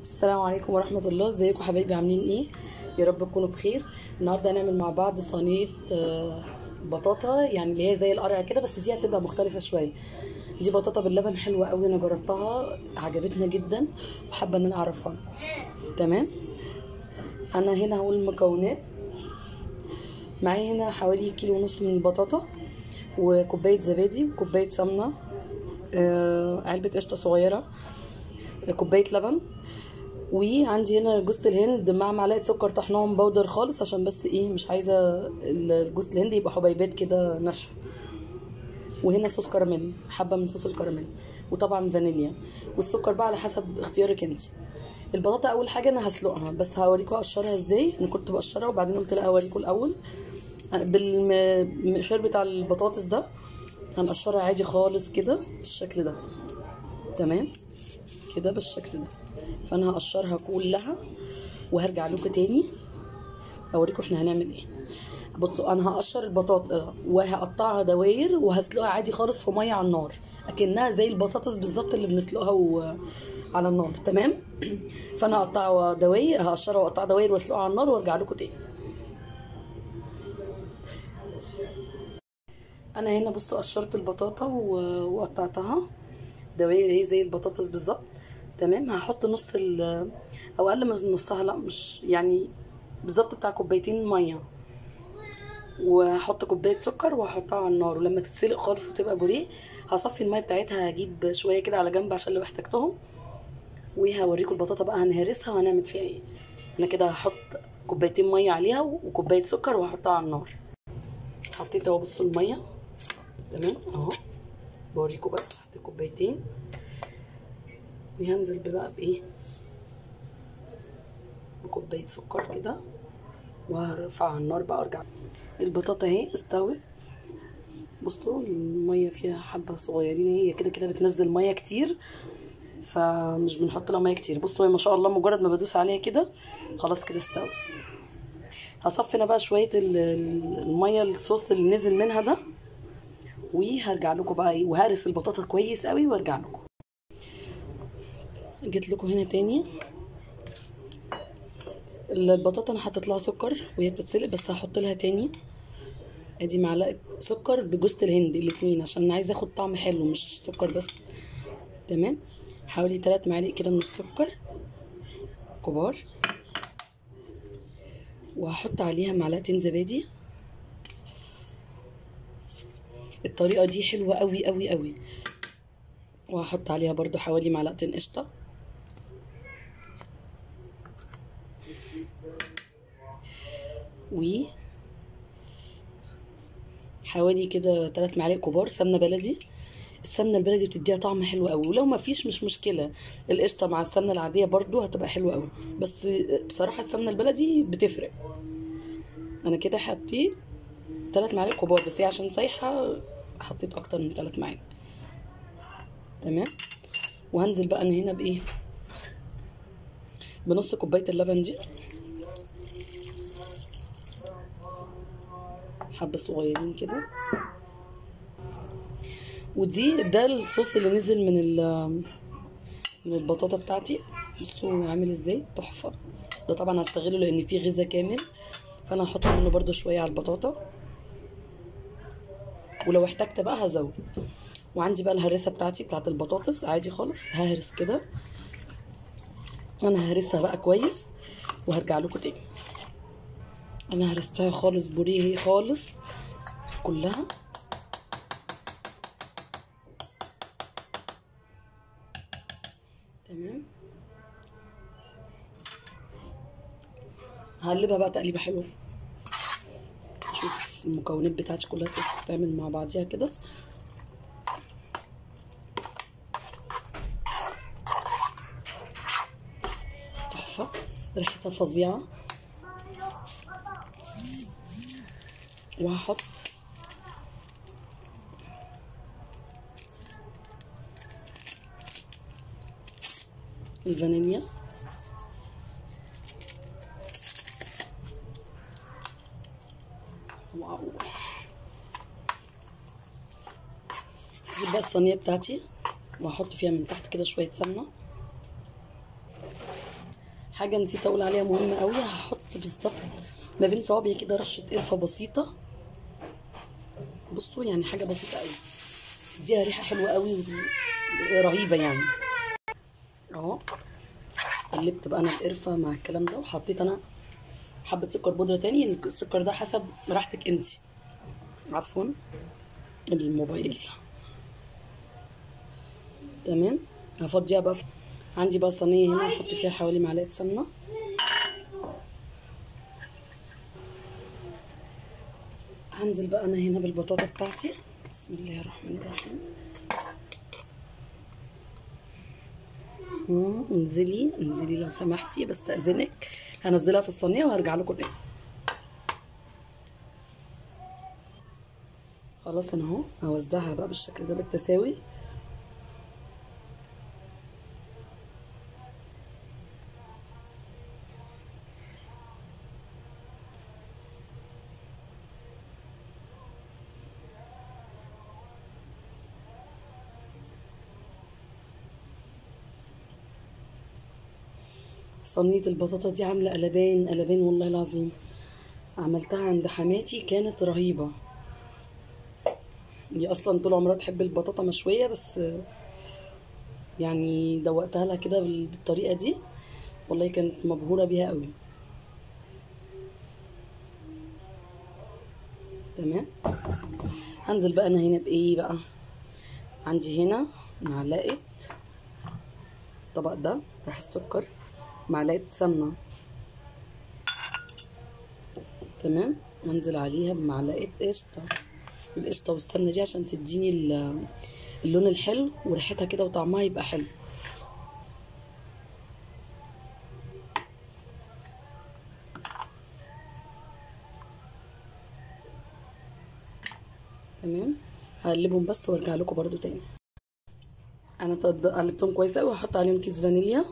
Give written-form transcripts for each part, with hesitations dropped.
السلام عليكم ورحمة الله. ازيكم حبايبي، عاملين ايه؟ يا رب تكونوا بخير. النهارده هنعمل مع بعض صينية بطاطا، يعني اللي هي زي القرع كده، بس دي هتبقى مختلفة شوية. دي بطاطا باللبن حلوة قوي، انا جربتها عجبتنا جدا وحابة ان انا اعرفها لكم. تمام، انا هنا هقول المكونات. معايا هنا حوالي 1.5 كيلو من البطاطا، وكوباية زبادي، وكوباية سمنة، علبة قشطة صغيرة، كوباية لبن، وعندي هنا جوز الهند مع معلقه سكر طحناهم بودر خالص، عشان بس ايه، مش عايزه الجوز الهند يبقى حبيبات كده ناشفه. وهنا صوص كراميل، حبه من صوص الكراميل، وطبعا فانيليا، والسكر بقى على حسب اختيارك انت. البطاطا اول حاجه انا هسلقها، بس هوريكم اقشرها ازاي. انا كنت بقشرها وبعدين قلت لا اوريكم الاول بالمقشار بتاع البطاطس ده. هنقشرها عادي خالص كده بالشكل ده، تمام كده بالشكل ده. فانا هقشرها كلها وهرجع لكم تاني اوريكم احنا هنعمل ايه. بصوا، انا هقشر البطاطا وهقطعها دواير وهسلقها عادي خالص في ميه على النار، اكنها زي البطاطس بالظبط اللي بنسلقها على النار، تمام. فانا هقطعها دواير، هقشرها واقطعها دواير واسلقها على النار وارجع لكم تاني. انا هنا بصوا قشرت البطاطا وقطعتها دواير اهي زي البطاطس بالظبط، تمام. هحط نص او اقل من نصها، لا مش يعني بالظبط، بتاع كوبايتين ميه، وهحط كوبايه سكر وهحطها على النار. ولما تتسلق خالص وتبقى بوريه هصفي الميه بتاعتها، هجيب شويه كده على جنب عشان لو احتجتهم. وهوريكم البطاطا بقى هنهرسها وهنعمل فيها ايه. انا كده هحط كوبايتين ميه عليها وكوبايه سكر وهحطها على النار. حطيت اهو، بصوا الميه تمام اهو، بوريكم بس حطيت كوبايتين. وهنزل بقى بايه، بكوبايه سكر كده، وهرفع على النار بقى وارجع. البطاطا اهي استوت، بصوا الميه فيها حبه صغيرين، هي كده كده بتنزل ميه كتير، فمش بنحط لها ميه كتير. بصوا ما شاء الله، مجرد ما بدوس عليها كده خلاص كده استوت. هصفي انا بقى شويه الميه الصوص اللي نزل منها ده، وهرجع لكم بقى ايه، وهرس البطاطا كويس قوي وارجع لكم. جيت لكم هنا تاني. البطاطا انا حطيت لها سكر وهي بتتسلق، بس هحط لها تاني ادي معلقه سكر بجوز الهند الاتنين، عشان عايزه اخد طعم حلو مش سكر بس، تمام. حوالي 3 معالق كده من السكر كبار، وهحط عليها معلقتين زبادي. الطريقه دي حلوه قوي قوي قوي. وهحط عليها برضو حوالي معلقتين قشطه، حوالي كده 3 معالق كبار سمنه بلدي. السمنه البلدي بتديها طعم حلو قوي، ولو ما فيش مش مشكله، القشطه مع السمنه العاديه برضو هتبقى حلوه قوي، بس بصراحه السمنه البلدي بتفرق. انا كده حطيت 3 معالق كبار، بس هي عشان سايحه حطيت اكتر من 3 معالق، تمام. وهنزل بقى انا هنا بايه، بنص كوبايه اللبن دي، حبه صغيرين كده. ده الصوص اللي نزل من البطاطا بتاعتي. بصوا عامل ازاي تحفه. ده طبعا هستغله لان فيه غذاء كامل، فانا هحط منه برده شويه على البطاطا، ولو احتجت بقى هزود. وعندي بقى الهرسه بتاعتي بتاعت البطاطس عادي خالص، ههرس كده. انا هرسها بقى كويس وهرجع لكم تاني. انا هرستها خالص بوريه خالص كلها، تمام. هقلبها بقى تقليبه حلوه. شوف المكونات بتاعتي كلها تتعمل مع بعضيها كده. تحفه، ريحتها فظيعه. وهحط الفانيليا، واو. هجيب بقى الصينيه بتاعتي وهحط فيها من تحت كده شويه سمنه، حاجه نسيت اقول عليها مهمه قوي، هحط بالظبط ما بين صوابعي كده رشه قرفه بسيطه. بصوا يعني حاجه بسيطه قوي تديها ريحه حلوه قوي رهيبه يعني. اهو قلبت بقى انا القرفه مع الكلام ده، وحطيت انا حبه سكر بودره تاني. السكر ده حسب راحتك انت. عفوا الموبايل. تمام. هفضيها بقى عندي بقى صينيه هنا هحط فيها حوالي معلقه سمنه. هنزل بقى انا هنا بالبطاطا بتاعتي. بسم الله الرحمن الرحيم. انزلي انزلي لو سمحتي، بستأذنك. هنزلها في الصينيه وهرجع لكم تاني. خلاص انا اهو هوزعها بقى بالشكل ده بالتساوي. صينيه البطاطا دي عامله قلبان قلبان والله العظيم. عملتها عند حماتي كانت رهيبه. هي اصلا طول عمرها تحب البطاطا مشويه، بس يعني دوقتها لها كده بالطريقه دي، والله كانت مبهوره بيها قوي. تمام. هنزل بقى انا هنا بايه بقى. عندي هنا معلقه الطبق ده طرح السكر، معلقه سمنه. تمام. وانزل عليها بمعلقه قشطه. القشطه والسمنه دي عشان تديني اللون الحلو وريحتها كده وطعمها يبقى حلو. تمام. هقلبهم بس وارجع لكم برده تاني. انا قلبتهم كويس قوي. هحط عليهم كيس فانيليا،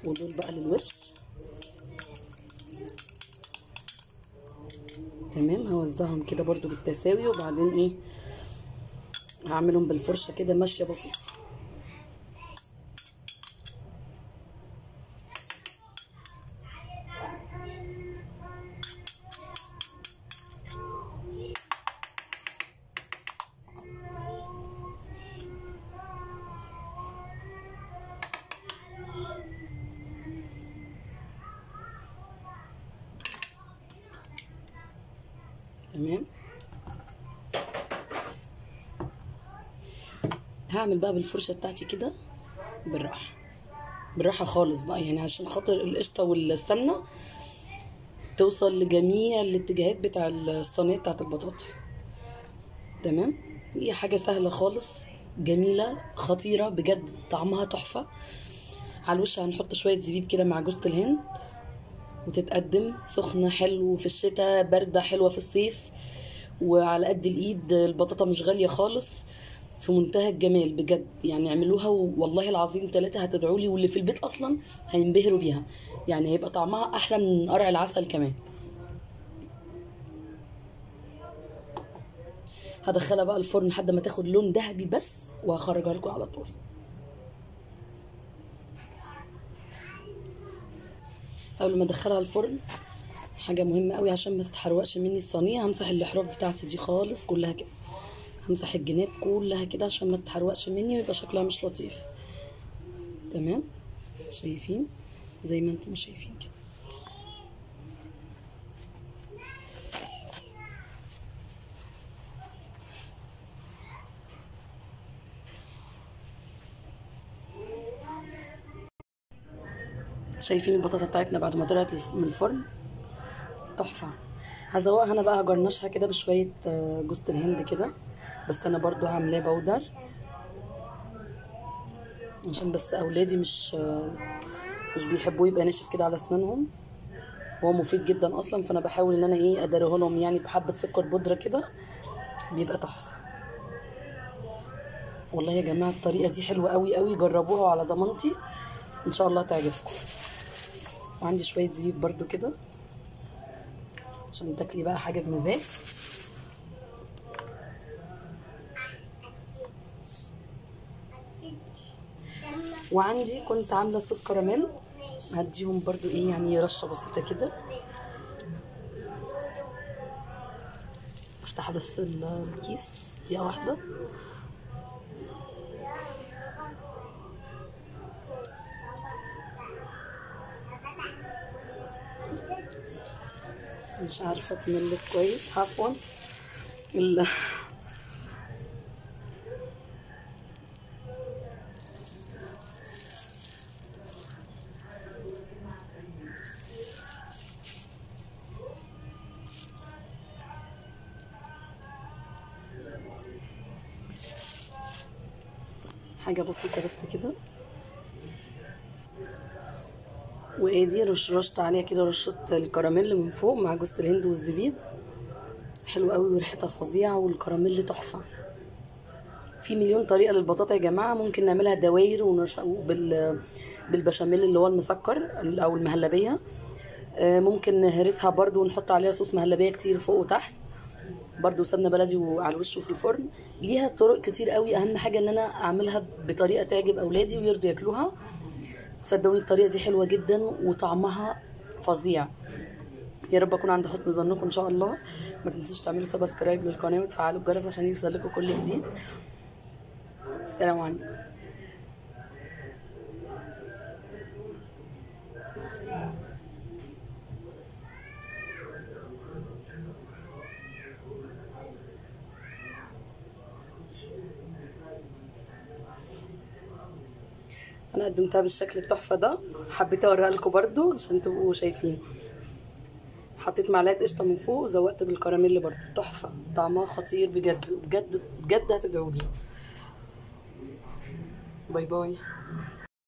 ودول بقى للوش. تمام. هوزعهم كده برده بالتساوي، وبعدين ايه هعملهم بالفرشه كده ماشيه بسيطه. تمام. هعمل بقى بالفرشه بتاعتي كده بالراحه بالراحه خالص بقى، يعني عشان خاطر القشطه والسمنه توصل لجميع الاتجاهات بتاع الصينيه بتاعت البطاطا. تمام. هي حاجه سهله خالص، جميله خطيره بجد، طعمها تحفه. على الوش هنحط شويه زبيب كده مع جوز الهند، وتتقدم سخنه حلو في الشتاء، بارده حلوه في الصيف، وعلى قد الايد. البطاطا مش غاليه خالص، في منتهى الجمال بجد. يعني اعملوها والله العظيم 3 هتدعولي، واللي في البيت اصلا هينبهروا بيها. يعني هيبقى طعمها احلى من قرع العسل كمان. هدخلها بقى الفرن لحد ما تاخد لون ذهبي بس، وهخرجها لكم على طول. قبل ما ادخلها الفرن حاجه مهمه قوي عشان ما تتحرقش مني الصينيه، همسح الاحراف بتاعتي دي خالص كلها كده. همسح الجناب كلها كده عشان ما تتحرقش مني ويبقى شكلها مش لطيف. تمام. شايفين زي ما انتم شايفين كده. شايفين البطاطا بتاعتنا بعد ما طلعت من الفرن تحفه. هزوقها انا بقى، هجرنشها كده بشويه جوز الهند كده، بس انا برضو عاملاه بودر عشان بس اولادي مش بيحبوه يبقى ناشف كده على اسنانهم. هو مفيد جدا اصلا، فانا بحاول ان انا اداره لهم يعني بحبه سكر بودره كده، بيبقى تحفه. والله يا جماعه الطريقه دي حلوه قوي قوي، جربوها وعلى ضمانتي ان شاء الله تعجبكم. وعندي شويه زبيب برضو كده عشان تاكلي بقى حاجه بمزاج. وعندي كنت عامله صوص كراميل، هديهم برضو ايه يعني رشه بسيطه كده. افتح بس الكيس دقيقه واحده. مش عارفه اتملك كويس، عفوا. حاجه بسيطه بس كده. وادي رشت عليها كده رشه الكراميل من فوق مع جوز الهند والزبيب. حلو قوي وريحتها فظيعه والكراميل تحفه. في مليون طريقه للبطاطا يا جماعه، ممكن نعملها دواير بالبشاميل اللي هو المسكر او المهلبيه. ممكن نهرسها برضو ونحط عليها صوص مهلبيه كتير فوق وتحت، برضو سمنه بلدي وعلى الوش وفي الفرن. ليها طرق كتير قوي، اهم حاجه ان انا اعملها بطريقه تعجب اولادي ويرضوا ياكلوها. صدقوني الطريقه دي حلوه جدا وطعمها فظيع. يا رب اكون عند حسن ظنكم ان شاء الله. ما تنسوش تعملوا سبسكرايب للقناه وتفعلوا الجرس عشان يوصلكم كل جديد. السلام عليكم. انا قدمتها بالشكل التحفه ده، حبيت اوريها لكم برضو عشان تبقوا شايفين. حطيت معلقه قشطه من فوق وزودت بالكراميل برضو، تحفه طعمها خطير بجد بجد بجد، هتدعوا لي. باي باي.